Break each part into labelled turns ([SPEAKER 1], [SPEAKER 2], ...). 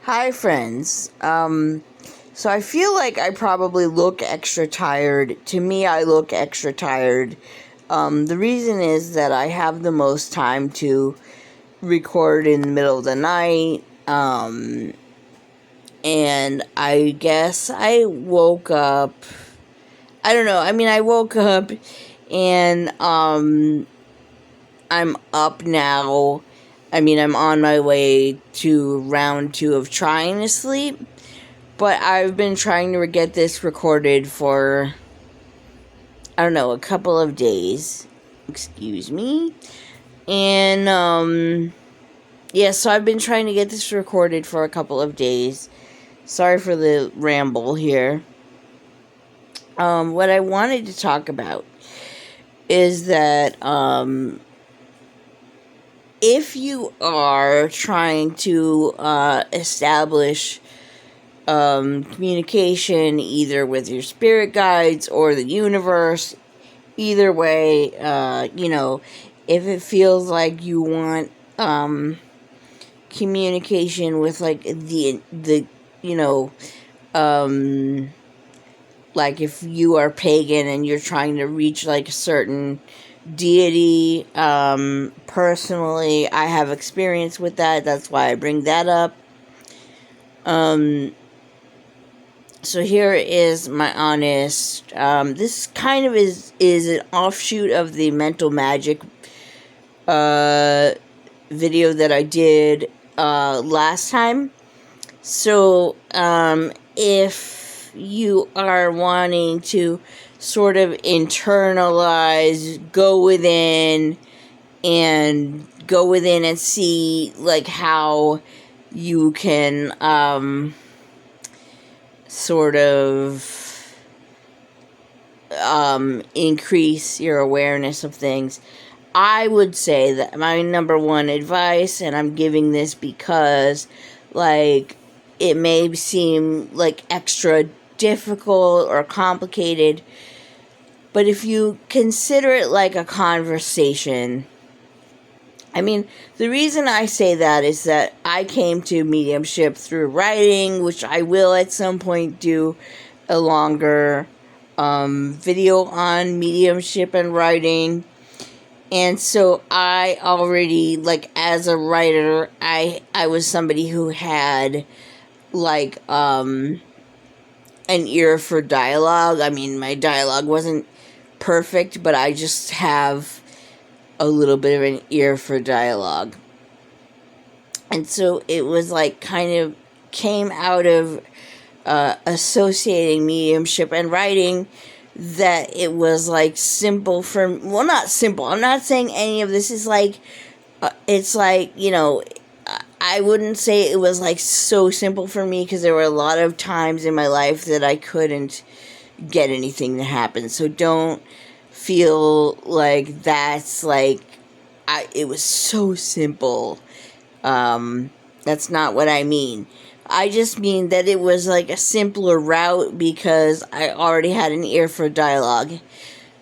[SPEAKER 1] Hi, friends. So I feel like I probably look extra tired. To me, I look extra tired. The reason is that I have the most time to record in the middle of the night. And I guess I woke up. I don't know. I mean, I woke up and, I'm up now. I mean, I'm on my way to round 2 of trying to sleep. But I've been trying to get this recorded for, I don't know, a couple of days. Excuse me. And, yeah, so I've been trying to get this recorded for a couple of days. Sorry for the ramble here. What I wanted to talk about is that, if you are trying to, establish communication either with your spirit guides or the universe. Either way, if it feels like you want communication with like the like if you are pagan and you're trying to reach like a certain deity, personally I have experience with that. That's why I bring that up. So here is my honest, this kind of is an offshoot of the mental magic, video that I did, last time. So, if you are wanting to sort of internalize, go within and see, like, how you can, sort of increase your awareness of things, I would say that my number one advice, and I'm giving this because, like, it may seem like extra difficult or complicated, but if you consider it like a conversation. I mean, the reason I say that is that I came to mediumship through writing, which I will at some point do a longer video on mediumship and writing. And so I already, like, as a writer, I was somebody who had, like, an ear for dialogue. I mean, my dialogue wasn't perfect, but I just have a little bit of an ear for dialogue. And so it was like kind of came out of associating mediumship and writing, that it was like simple for, well, not simple. I'm not saying any of this is like, it's like, I wouldn't say it was like so simple for me, because there were a lot of times in my life that I couldn't get anything to happen. So don't feel like that's like it was so simple. That's not what I mean. I just mean that it was like a simpler route because I already had an ear for dialogue.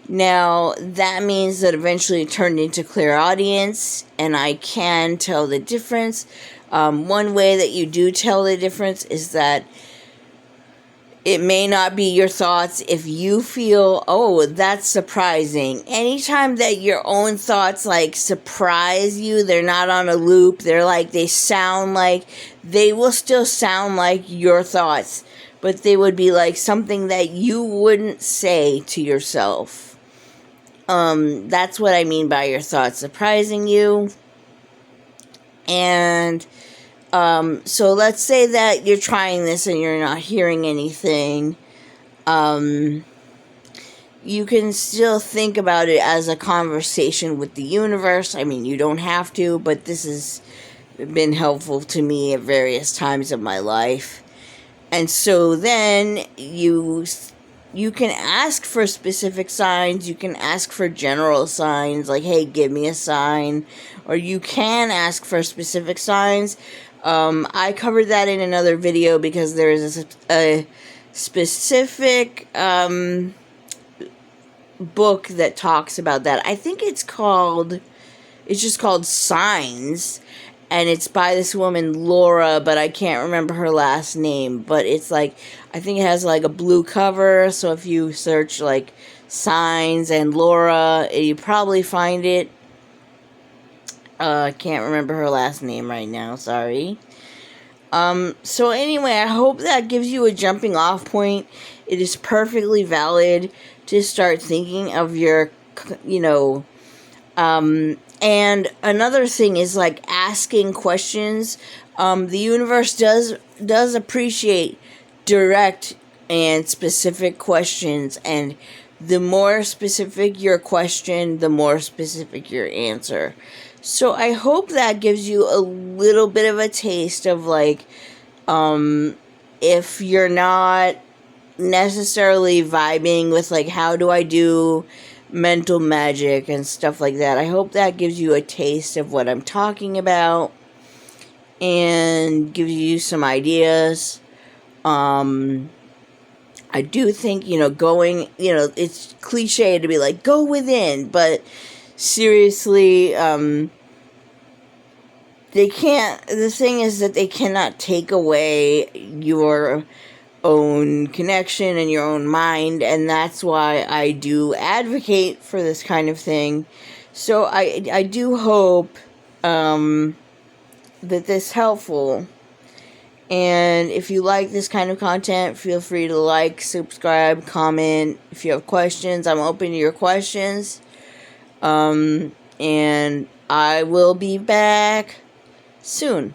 [SPEAKER 1] Now, that means that eventually it turned into clairaudience, and I can tell the difference. One way that you do tell the difference is that it may not be your thoughts. If you feel, oh, that's surprising. Anytime that your own thoughts, like, surprise you, they're not on a loop. They're like, they will still sound like your thoughts, but they would be like something that you wouldn't say to yourself. That's what I mean by your thoughts surprising you. And so let's say that you're trying this and you're not hearing anything. You can still think about it as a conversation with the universe. I mean, you don't have to, but this has been helpful to me at various times of my life. And so then you can ask for specific signs. You can ask for general signs, like, hey, give me a sign. Or you can ask for specific signs. I covered that in another video because there is a specific book that talks about that. I think it's just called Signs. and it's by this woman, Laura, but I can't remember her last name. But it's like, I think it has like a blue cover, so if you search like signs and Laura, you probably find it. I can't remember her last name right now, sorry. So anyway, I hope that gives you a jumping off point. It is perfectly valid to start thinking of your, and another thing is like asking questions. The universe does appreciate direct and specific questions, and the more specific your question, the more specific your answer. So I hope that gives you a little bit of a taste of like, if you're not necessarily vibing with like, how do I do mental magic and stuff like that. I hope that gives you a taste of what I'm talking about and gives you some ideas. I do think, going, it's cliche to be like, go within, but seriously, the thing is that they cannot take away your own connection and your own mind, and that's why I do advocate for this kind of thing. So I do hope that this is helpful. And if you like this kind of content, feel free to like, subscribe, comment. If you have questions, I'm open to your questions. And I will be back soon.